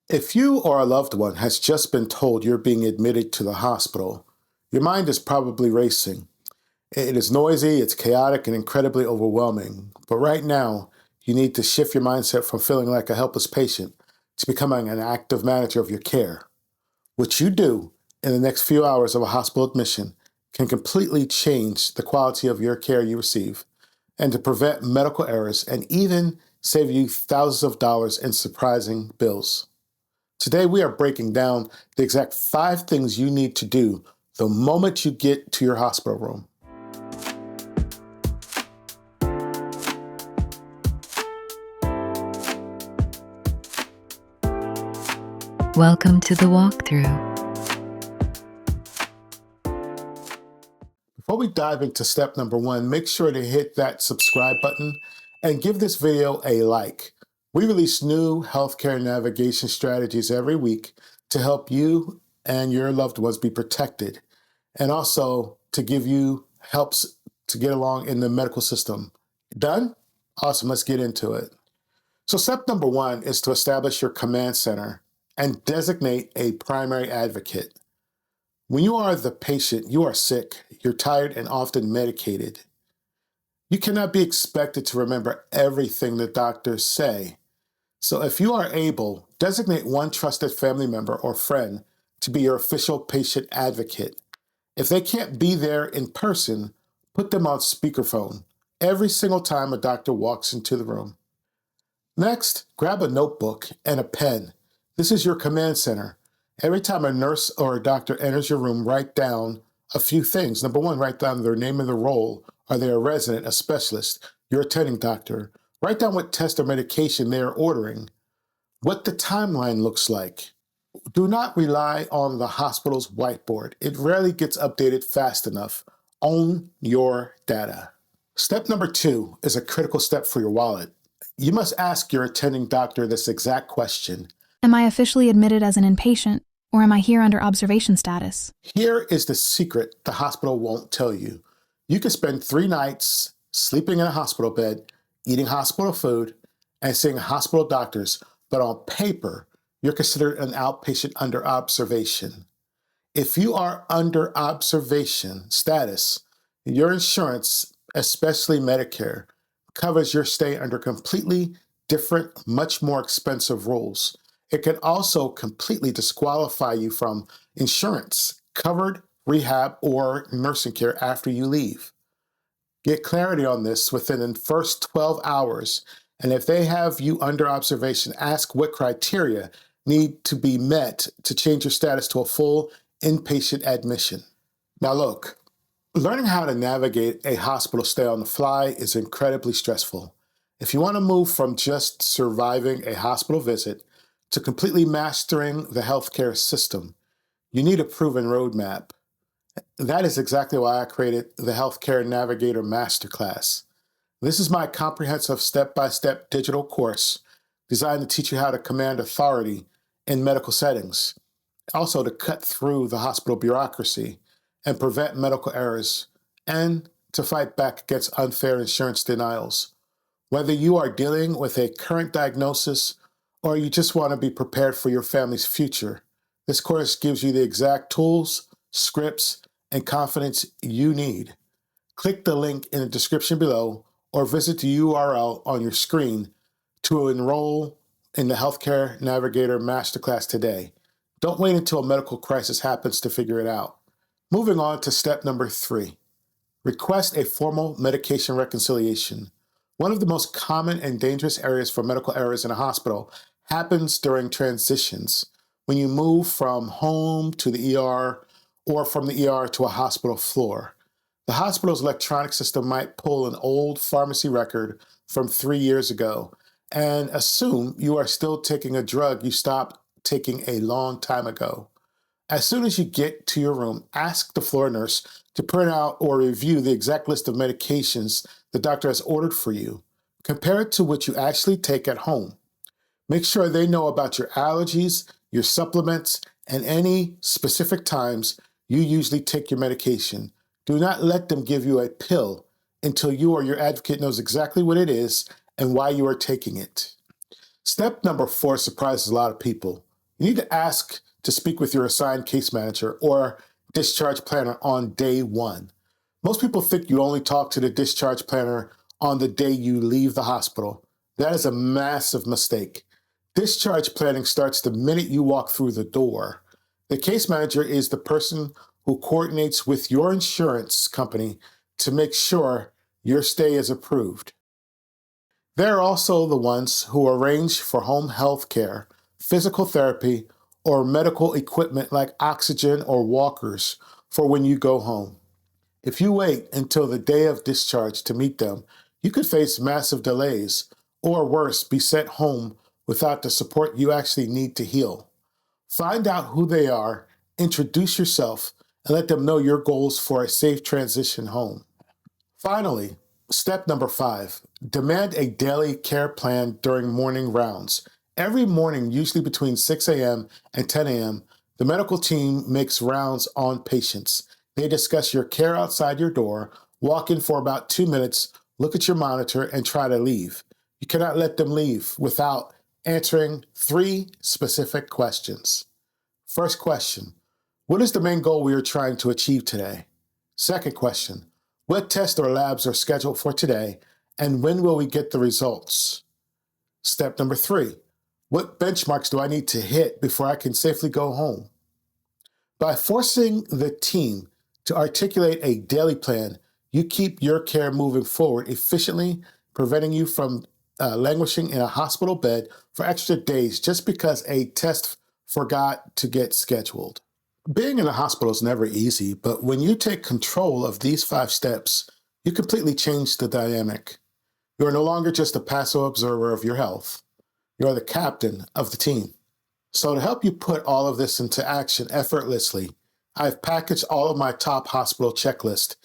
If you or a loved one has just been told you're being admitted to the hospital, your mind is probably racing. It is noisy, it's chaotic, and incredibly overwhelming. But right now, you need to shift your mindset from feeling like a helpless patient to becoming an active manager of your care. What you do in the next few hours of a hospital admission can completely change the quality of your care you receive and to prevent medical errors and even save you thousands of dollars in surprising bills. Today, we are breaking down the exact 5 things you need to do the moment you get to your hospital room. Welcome to the walkthrough. Before we dive into step number 1, make sure to hit that subscribe button and give this video a like. We release new healthcare navigation strategies every week to help you and your loved ones be protected, and also to give you helps to get along in the medical system. Done? Awesome, let's get into it. So step number 1 is to establish your command center and designate a primary advocate. When you are the patient, you are sick, you're tired and often medicated. You cannot be expected to remember everything the doctors say. So if you are able, designate one trusted family member or friend to be your official patient advocate. If they can't be there in person, put them on speakerphone every single time a doctor walks into the room. Next, grab a notebook and a pen. This is your command center. Every time a nurse or a doctor enters your room, write down a few things. Number 1, write down their name and their role. Are they a resident, a specialist, your attending doctor? Write down what test or medication they are ordering, what the timeline looks like. Do not rely on the hospital's whiteboard. It rarely gets updated fast enough. Own your data. Step number 2 is a critical step for your wallet. You must ask your attending doctor this exact question. Am I officially admitted as an inpatient, or am I here under observation status? Here is the secret the hospital won't tell you. You can spend 3 nights sleeping in a hospital bed, eating hospital food, and seeing hospital doctors, but on paper, you're considered an outpatient under observation. If you are under observation status, your insurance, especially Medicare, covers your stay under completely different, much more expensive rules. It can also completely disqualify you from insurance, covered rehab, or nursing care after you leave. Get clarity on this within the first 12 hours, and if they have you under observation, ask what criteria need to be met to change your status to a full inpatient admission. Now look, learning how to navigate a hospital stay on the fly is incredibly stressful. If you want to move from just surviving a hospital visit to completely mastering the healthcare system, you need a proven roadmap. That is exactly why I created the Healthcare Navigator Masterclass. This is my comprehensive step-by-step digital course designed to teach you how to command authority in medical settings, also to cut through the hospital bureaucracy and prevent medical errors, and to fight back against unfair insurance denials. Whether you are dealing with a current diagnosis or you just want to be prepared for your family's future, this course gives you the exact tools, scripts, and confidence you need. Click the link in the description below or visit the URL on your screen to enroll in the Healthcare Navigator Masterclass today. Don't wait until a medical crisis happens to figure it out. Moving on to step number 3. Request a formal medication reconciliation. One of the most common and dangerous areas for medical errors in a hospital happens during transitions, when you move from home to the ER or from the ER to a hospital floor. The hospital's electronic system might pull an old pharmacy record from 3 years ago and assume you are still taking a drug you stopped taking a long time ago. As soon as you get to your room, ask the floor nurse to print out or review the exact list of medications the doctor has ordered for you. Compare it to what you actually take at home. Make sure they know about your allergies, your supplements, and any specific times you usually take your medication. Do not let them give you a pill until you or your advocate knows exactly what it is and why you are taking it. Step number 4 surprises a lot of people. You need to ask to speak with your assigned case manager or discharge planner on day one. Most people think you only talk to the discharge planner on the day you leave the hospital. That is a massive mistake. Discharge planning starts the minute you walk through the door. The case manager is the person who coordinates with your insurance company to make sure your stay is approved. They're also the ones who arrange for home health care, physical therapy, or medical equipment like oxygen or walkers for when you go home. If you wait until the day of discharge to meet them, you could face massive delays, or worse, be sent home without the support you actually need to heal. Find out who they are, introduce yourself, and let them know your goals for a safe transition home. Finally, step number 5, demand a daily care plan during morning rounds. Every morning, usually between 6 a.m. and 10 a.m., the medical team makes rounds on patients. They discuss your care outside your door, walk in for about 2 minutes, look at your monitor, and try to leave. You cannot let them leave without answering 3 specific questions. First question, what is the main goal we are trying to achieve today? Second question, what tests or labs are scheduled for today, and when will we get the results? Step number 3, what benchmarks do I need to hit before I can safely go home? By forcing the team to articulate a daily plan, you keep your care moving forward efficiently, preventing you from languishing in a hospital bed for extra days just because a test forgot to get scheduled. Being in a hospital is never easy, but when you take control of these 5 steps, you completely change the dynamic. You are no longer just a passive observer of your health. You are the captain of the team. So to help you put all of this into action effortlessly, I've packaged all of my top hospital checklist,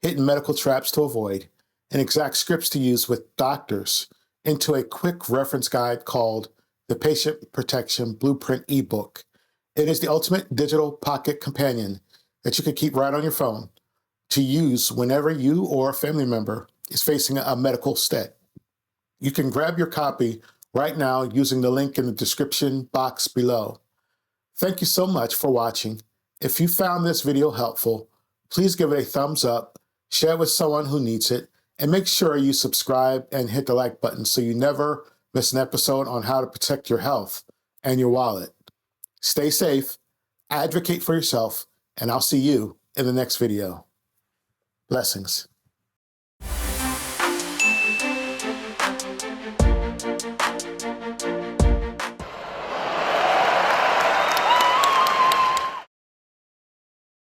hidden medical traps to avoid, and exact scripts to use with doctors into a quick reference guide called the Patient Protection Blueprint ebook. It is the ultimate digital pocket companion that you can keep right on your phone to use whenever you or a family member is facing a medical stay. You can grab your copy right now using the link in the description box below. Thank you so much for watching. If you found this video helpful, please give it a thumbs up, share it with someone who needs it, and make sure you subscribe and hit the like button so you never miss an episode on how to protect your health and your wallet. Stay safe, advocate for yourself, and I'll see you in the next video. Blessings.